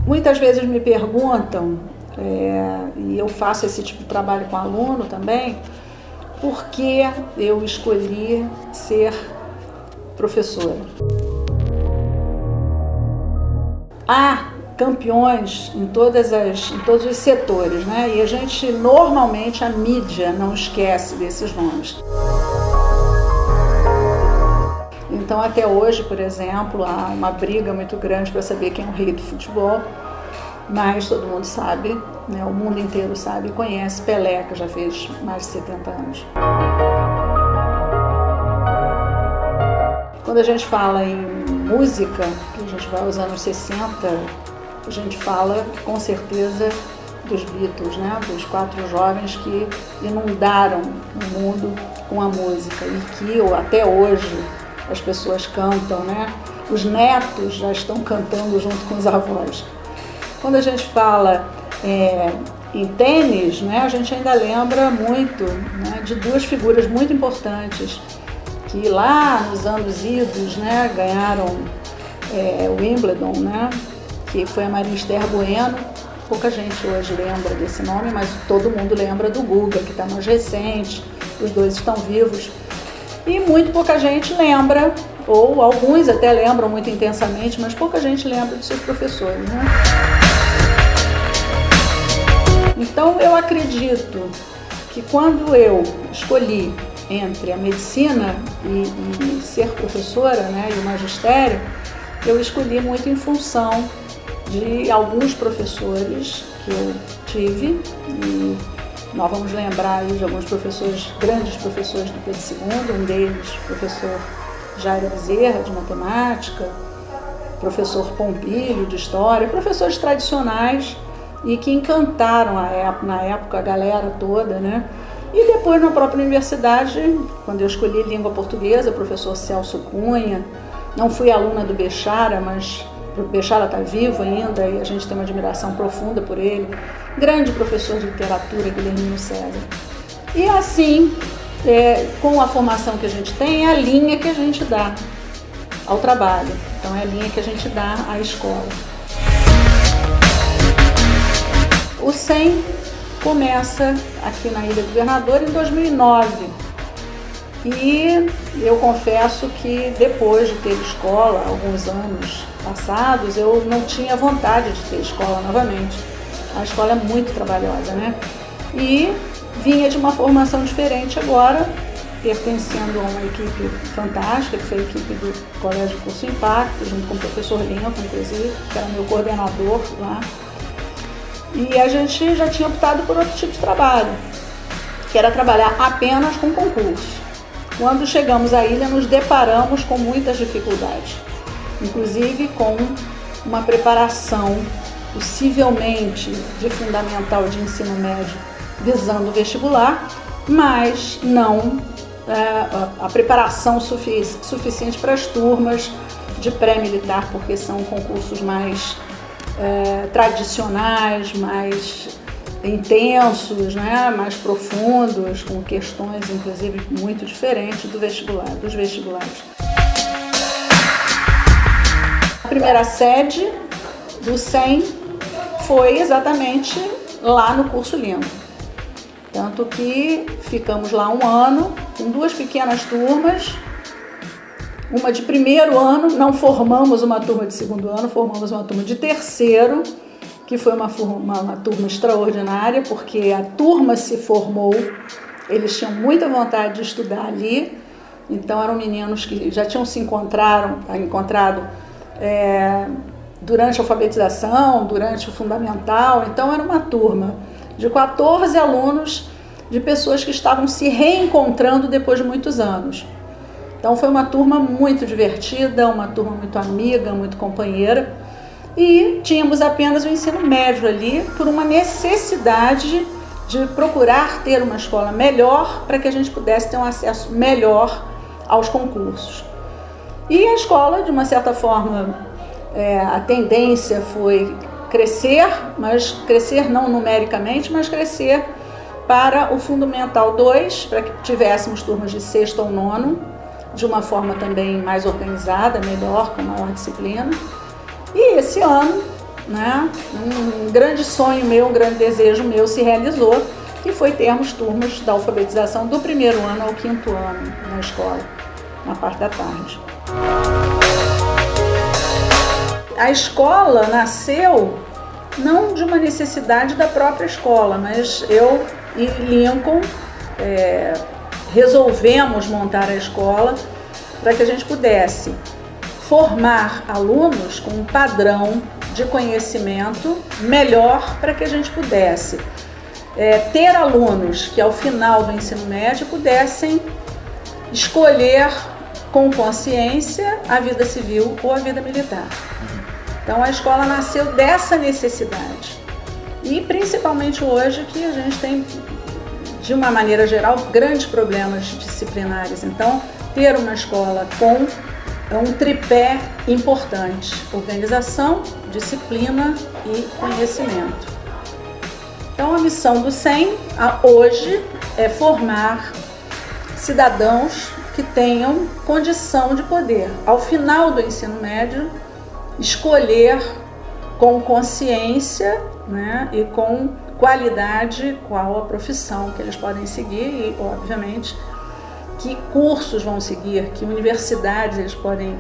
Muitas vezes me perguntam, e eu faço esse tipo de trabalho com aluno também, por que eu escolhi ser professora. Há campeões em todos os setores, né? E a gente, normalmente, a mídia não esquece desses nomes. Então, até hoje, por exemplo, há uma briga muito grande para saber quem é o rei do futebol, mas todo mundo sabe, né? O mundo inteiro sabe e conhece Pelé, que já fez mais de 70 anos. Quando a gente fala em música, que a gente vai aos anos 60, a gente fala com certeza dos Beatles, né? Dos 4 jovens que inundaram o mundo com a música e que até hoje as pessoas cantam, né? Os netos já estão cantando junto com os avós. Quando a gente fala em tênis, né, a gente ainda lembra muito, né, de 2 figuras muito importantes que lá nos anos idos, né, ganharam o Wimbledon, né, que foi a Maria Esther Bueno. Pouca gente hoje lembra desse nome, mas todo mundo lembra do Guga, que está mais recente, os 2 estão vivos. E muito pouca gente lembra, ou alguns até lembram muito intensamente, mas pouca gente lembra dos seus professores, né? Então eu acredito que quando eu escolhi entre a medicina e ser professora, né, e o magistério, eu escolhi muito em função de alguns professores que eu tive, e nós vamos lembrar aí de alguns professores, grandes professores do Pedro II, um deles, professor Jairo Bezerra, de matemática, professor Pompílio, de história, professores tradicionais e que encantaram na época a galera toda, né? E depois na própria universidade, quando eu escolhi língua portuguesa, o professor Celso Cunha, não fui aluna do Bechara, mas o Bechara está vivo ainda e a gente tem uma admiração profunda por ele, grande professor de literatura, Guilhermino César. E assim, com a formação que a gente tem, é a linha que a gente dá ao trabalho, então é a linha que a gente dá à escola. O SEM começa aqui na Ilha do Governador em 2009 e eu confesso que depois de ter escola, alguns anos passados, eu não tinha vontade de ter escola novamente. A escola é muito trabalhosa, né? E vinha de uma formação diferente agora, pertencendo a uma equipe fantástica, que foi a equipe do Colégio Curso Impacto, junto com o professor Lincoln, inclusive, que era meu coordenador lá. E a gente já tinha optado por outro tipo de trabalho, que era trabalhar apenas com concurso. Quando chegamos à ilha, nos deparamos com muitas dificuldades, inclusive com uma preparação, possivelmente de fundamental de ensino médio, visando o vestibular, mas não a preparação suficiente para as turmas de pré-militar, porque são concursos mais tradicionais, mais intensos, né, mais profundos, com questões inclusive muito diferentes dos vestibulares. A primeira sede do SEM foi exatamente lá no curso Língua, tanto que ficamos lá um ano com 2 pequenas turmas. Uma de primeiro ano, não formamos uma turma de segundo ano, formamos uma turma de terceiro, que foi uma turma extraordinária, porque a turma se formou, eles tinham muita vontade de estudar ali, então eram meninos que já tinham se encontrado durante a alfabetização, durante o fundamental, então era uma turma de 14 alunos, de pessoas que estavam se reencontrando depois de muitos anos. Então foi uma turma muito divertida, uma turma muito amiga, muito companheira, e tínhamos apenas o ensino médio ali por uma necessidade de procurar ter uma escola melhor para que a gente pudesse ter um acesso melhor aos concursos. E a escola, de uma certa forma, a tendência foi crescer, mas crescer não numericamente, mas crescer para o Fundamental 2, para que tivéssemos turmas de 6º ao 9º, de uma forma também mais organizada, melhor, com maior disciplina. E esse ano né, um grande sonho meu, um grande desejo meu se realizou, que foi termos turmas da alfabetização do primeiro ano ao quinto ano na escola, na parte da tarde. A escola nasceu não de uma necessidade da própria escola, mas eu e Lincoln resolvemos montar a escola para que a gente pudesse formar alunos com um padrão de conhecimento melhor, para que a gente pudesse ter alunos que ao final do ensino médio pudessem escolher com consciência a vida civil ou a vida militar. Então a escola nasceu dessa necessidade e principalmente hoje que a gente tem, de uma maneira geral, grandes problemas disciplinares. Então ter uma escola com um tripé importante: organização, disciplina e conhecimento. Então a missão do SEM hoje é formar cidadãos que tenham condição de poder, ao final do ensino médio, escolher com consciência, né, e com qualidade qual a profissão que eles podem seguir e, obviamente, que cursos vão seguir, que universidades eles podem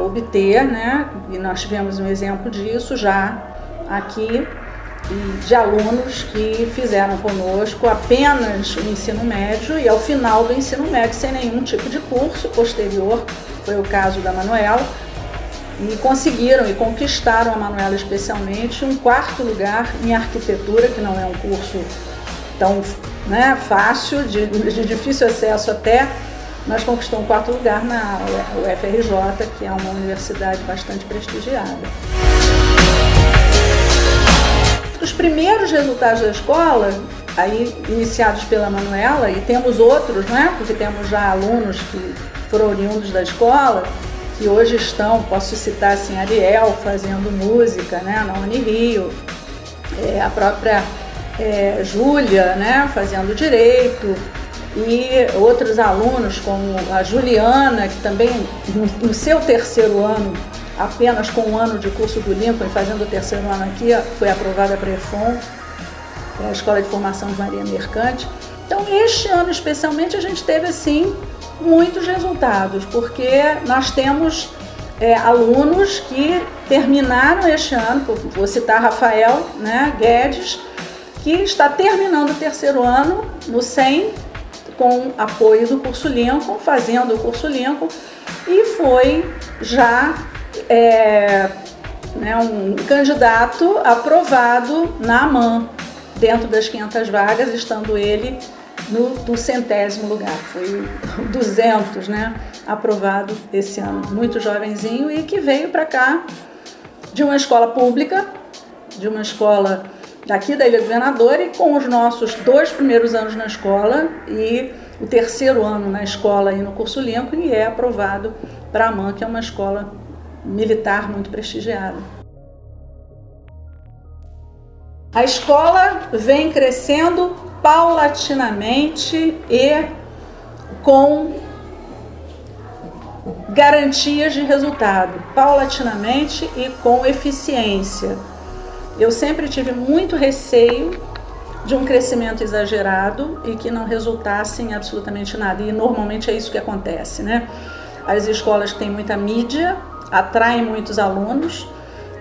obter, né? E nós tivemos um exemplo disso já aqui, de alunos que fizeram conosco apenas o ensino médio e ao final do ensino médio sem nenhum tipo de curso posterior, foi o caso da Manuela, e conseguiram e conquistaram, a Manuela especialmente, um 4º lugar em arquitetura, que não é um curso tão, né, fácil, de difícil acesso até, mas conquistou um 4º lugar na UFRJ, que é uma universidade bastante prestigiada. Os primeiros resultados da escola, aí iniciados pela Manuela, e temos outros, né, porque temos já alunos que foram oriundos da escola, que hoje estão, posso citar assim, Ariel fazendo música, né, na Unirio, a própria Júlia, né, fazendo direito, e outros alunos como a Juliana, que também no seu 3º ano, apenas com um ano de curso do Lincoln, fazendo o 3º ano aqui, foi aprovada para a EFON, a Escola de Formação de Marinha Mercante. Então este ano especialmente a gente teve assim muitos resultados, porque nós temos alunos que terminaram este ano, vou citar Rafael, né, Guedes, que está terminando o 3º ano no SEM, com apoio do curso Lincoln, fazendo o curso Lincoln, e foi já um candidato aprovado na AMAN, dentro das 500 vagas, estando ele no 200º lugar, foi 200, né, aprovado esse ano, muito jovenzinho, e que veio para cá de uma escola pública, de uma escola daqui da Ilha do Governador, e com os nossos 2 primeiros anos na escola e o 3º ano na escola e no curso Lincoln, e é aprovado para a AMAN, que é uma escola militar muito prestigiada. A escola vem crescendo paulatinamente e com garantias de resultado, paulatinamente e com eficiência. Eu sempre tive muito receio de um crescimento exagerado e que não resultasse em absolutamente nada, e normalmente é isso que acontece, né? As escolas que têm muita mídia atraem muitos alunos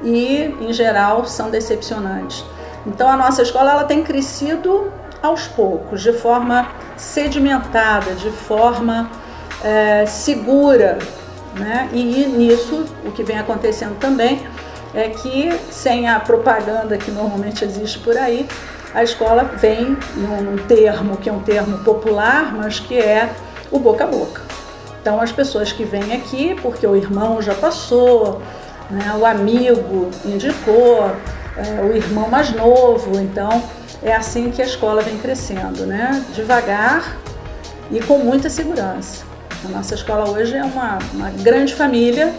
e, em geral, são decepcionantes. Então a nossa escola ela tem crescido aos poucos, de forma sedimentada, de forma segura, né? E nisso o que vem acontecendo também é que, sem a propaganda que normalmente existe por aí, a escola vem num termo que é um termo popular, mas que é o boca a boca. Então as pessoas que vêm aqui, porque o irmão já passou, né, o amigo indicou, o irmão mais novo, então é assim que a escola vem crescendo, né? Devagar e com muita segurança. A nossa escola hoje é uma grande família.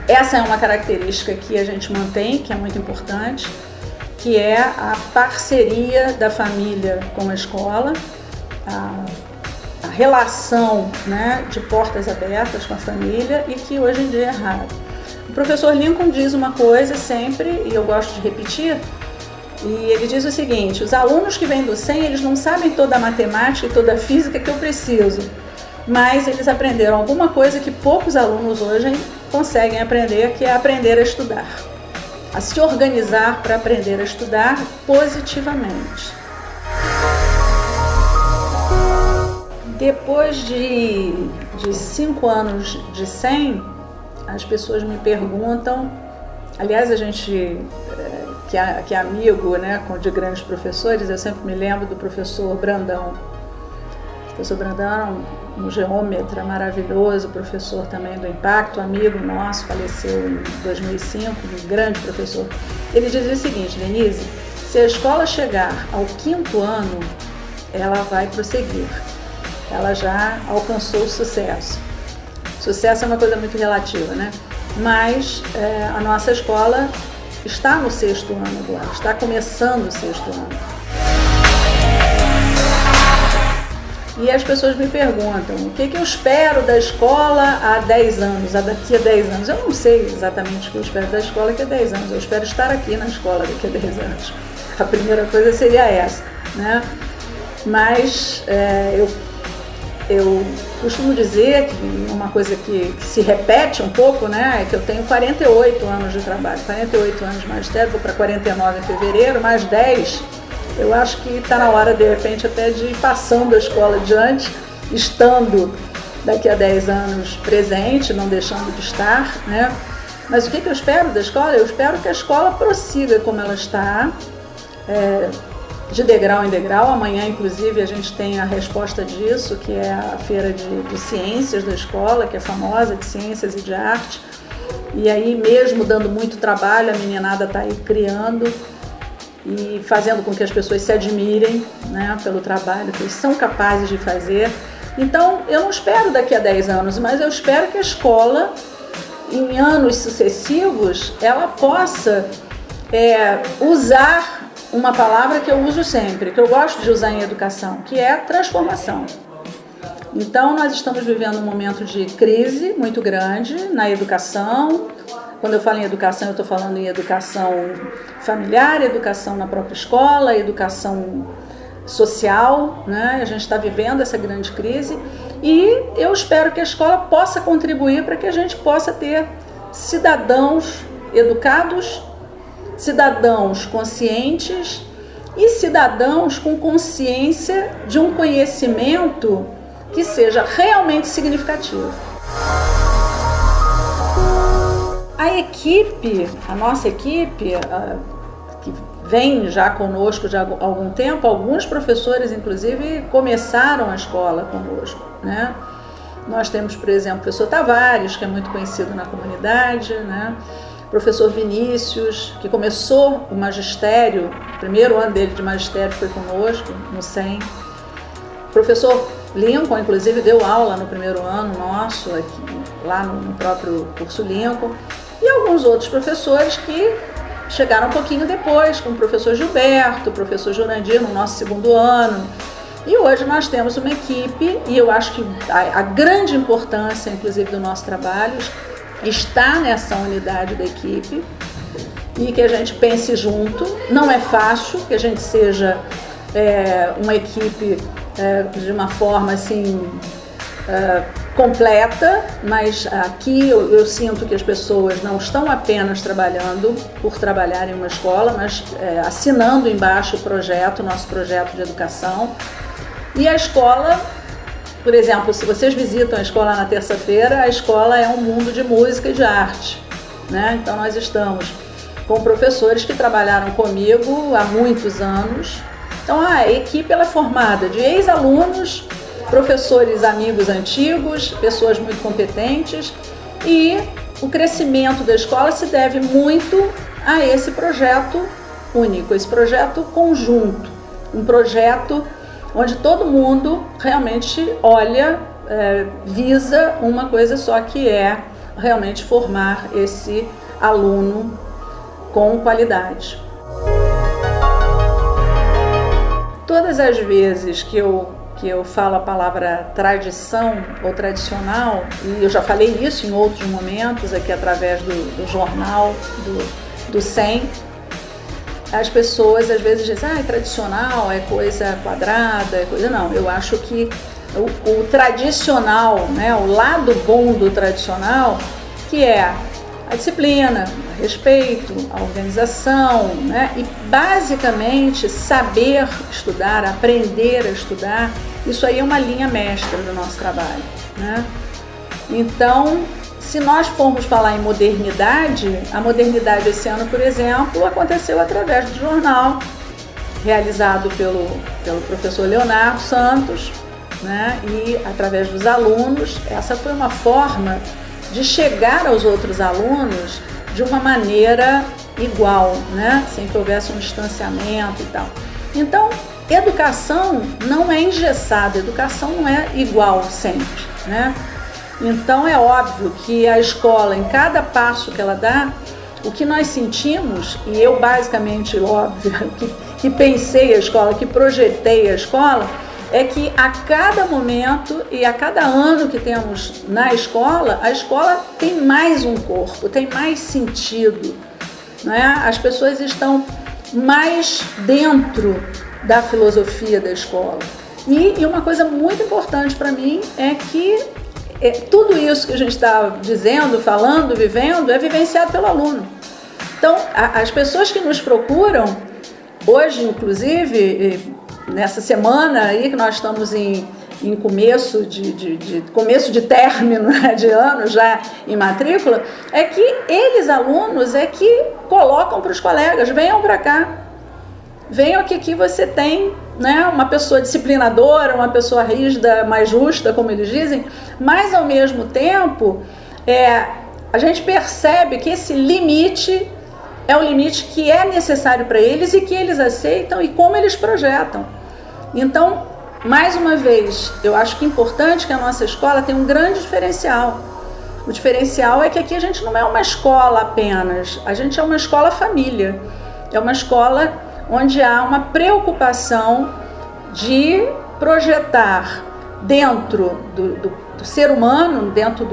Essa é uma característica que a gente mantém, que é muito importante, que é a parceria da família com a escola, a relação, né, de portas abertas com a família, e que hoje em dia é raro. O professor Lincoln diz uma coisa sempre, e eu gosto de repetir, e ele diz o seguinte: os alunos que vêm do SEM, eles não sabem toda a matemática e toda a física que eu preciso, mas eles aprenderam alguma coisa que poucos alunos hoje conseguem aprender, que é aprender a estudar, a se organizar para aprender a estudar positivamente. Depois de 5 anos de SEM, as pessoas me perguntam, aliás, a gente que é amigo, né, de grandes professores, eu sempre me lembro do professor Brandão. O professor Brandão, um geômetra maravilhoso, professor também do Impacto, amigo nosso, faleceu em 2005, um grande professor. Ele dizia o seguinte: Denise, se a escola chegar ao 5º ano, ela vai prosseguir. Ela já alcançou o sucesso. Sucesso é uma coisa muito relativa, né? Mas a nossa escola está no 6º ano agora, está começando o 6º ano. E as pessoas me perguntam, o que eu espero da escola há 10 anos, daqui a 10 anos? Eu não sei exatamente o que eu espero da escola daqui a 10 anos, eu espero estar aqui na escola daqui a 10 anos. A primeira coisa seria essa, né? Mas eu costumo dizer que uma coisa que se repete um pouco, né, é que eu tenho 48 anos de trabalho, 48 anos de magistério, vou para 49 em fevereiro, mais 10, eu acho que está na hora, de repente, até de ir passando a escola adiante, estando daqui a 10 anos presente, não deixando de estar, né? Mas o que eu espero da escola? Eu espero que a escola prossiga como ela está, de degrau em degrau. Amanhã, inclusive, a gente tem a resposta disso, que é a feira de ciências da escola, que é famosa, de ciências e de arte. E aí, mesmo dando muito trabalho, a meninada está aí criando e fazendo com que as pessoas se admirem, né, pelo trabalho que eles são capazes de fazer. Então, eu não espero daqui a 10 anos, mas eu espero que a escola, em anos sucessivos, ela possa usar uma palavra que eu uso sempre, que eu gosto de usar em educação, que é transformação. Então, nós estamos vivendo um momento de crise muito grande na educação. Quando eu falo em educação, eu estou falando em educação familiar, educação na própria escola, educação social, né? A gente está vivendo essa grande crise e eu espero que a escola possa contribuir para que a gente possa ter cidadãos educados, cidadãos conscientes e cidadãos com consciência de um conhecimento que seja realmente significativo. A nossa equipe, que vem já conosco já há algum tempo, alguns professores, inclusive, começaram a escola conosco, né? Nós temos, por exemplo, o professor Tavares, que é muito conhecido na comunidade, né? Professor Vinícius, que começou o magistério, o primeiro ano dele de magistério foi conosco, no SEM. Professor Lincoln, inclusive, deu aula no primeiro ano nosso, aqui, lá no próprio curso Lincoln. E alguns outros professores que chegaram um pouquinho depois, como o professor Gilberto, o professor Jurandir, no nosso segundo ano. E hoje nós temos uma equipe, e eu acho que a grande importância, inclusive, do nosso trabalho está nessa unidade da equipe e que a gente pense junto. Não é fácil que a gente seja uma equipe de uma forma assim completa, mas aqui eu sinto que as pessoas não estão apenas trabalhando por trabalhar em uma escola, mas assinando embaixo o projeto, nosso projeto de educação. E a escola, por exemplo, se vocês visitam a escola na terça-feira, a escola é um mundo de música e de arte, né? Então nós estamos com professores que trabalharam comigo há muitos anos. Então a equipe ela é formada de ex-alunos, professores amigos antigos, pessoas muito competentes, e o crescimento da escola se deve muito a esse projeto único, esse projeto conjunto, um projeto onde todo mundo realmente olha, visa uma coisa só, que é realmente formar esse aluno com qualidade. Todas as vezes que eu que eu falo a palavra tradição ou tradicional, e eu já falei isso em outros momentos aqui através do jornal, do SEM. As pessoas às vezes dizem, tradicional é coisa quadrada, é coisa... Não, eu acho que o tradicional, né, o lado bom do tradicional, que é a disciplina, o respeito, a organização, né, e basicamente saber estudar, aprender a estudar, isso aí é uma linha mestra do nosso trabalho, né? Então, se nós formos falar em modernidade, a modernidade esse ano, por exemplo, aconteceu através do jornal, realizado pelo professor Leonardo Santos, né? E através dos alunos. Essa foi uma forma de chegar aos outros alunos de uma maneira igual, né? Sem que houvesse um distanciamento e tal. Então, educação não é engessada, educação não é igual sempre, né? Então é óbvio que a escola, em cada passo que ela dá, o que nós sentimos, e eu basicamente, óbvio, que pensei a escola, que projetei a escola, é que a cada momento e a cada ano que temos na escola, a escola tem mais um corpo, tem mais sentido, né? As pessoas estão mais dentro da filosofia da escola. E uma coisa muito importante para mim é que tudo isso que a gente está dizendo, falando, vivendo, é vivenciado pelo aluno. Então, as pessoas que nos procuram, hoje, inclusive, nessa semana aí que nós estamos em começo de término, né, de ano, já em matrícula, é que eles, alunos, é que colocam para os colegas, venham para cá. Venham que aqui você tem, né, uma pessoa disciplinadora, uma pessoa rígida, mais justa, como eles dizem, mas ao mesmo tempo a gente percebe que esse limite é o limite que é necessário para eles e que eles aceitam e como eles projetam. Então, mais uma vez, eu acho que é importante que a nossa escola tenha um grande diferencial. O diferencial é que aqui a gente não é uma escola apenas, a gente é uma escola família, é uma escola onde há uma preocupação de projetar dentro do ser humano, dentro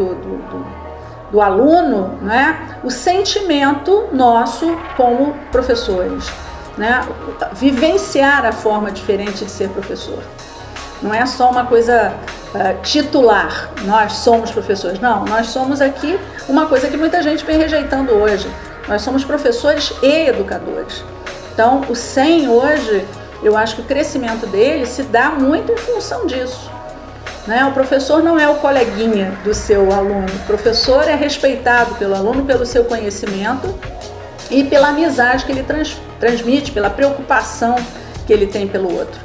do aluno, né, o sentimento nosso como professores, né, vivenciar a forma diferente de ser professor. Não é só uma coisa titular, nós somos professores. Não, nós somos aqui uma coisa que muita gente vem rejeitando hoje. Nós somos professores e educadores. Então, o SEM hoje, eu acho que o crescimento dele se dá muito em função disso, né? O professor não é o coleguinha do seu aluno, o professor é respeitado pelo aluno pelo seu conhecimento e pela amizade que ele transmite, pela preocupação que ele tem pelo outro.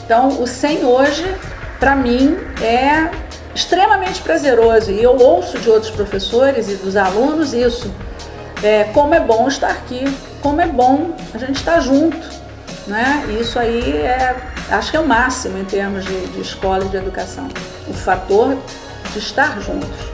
Então, o SEM hoje, para mim, é extremamente prazeroso e eu ouço de outros professores e dos alunos isso. Como é bom estar aqui, como é bom a gente estar junto, né? E isso aí acho que é o máximo em termos de escola e de educação, o fator de estar juntos.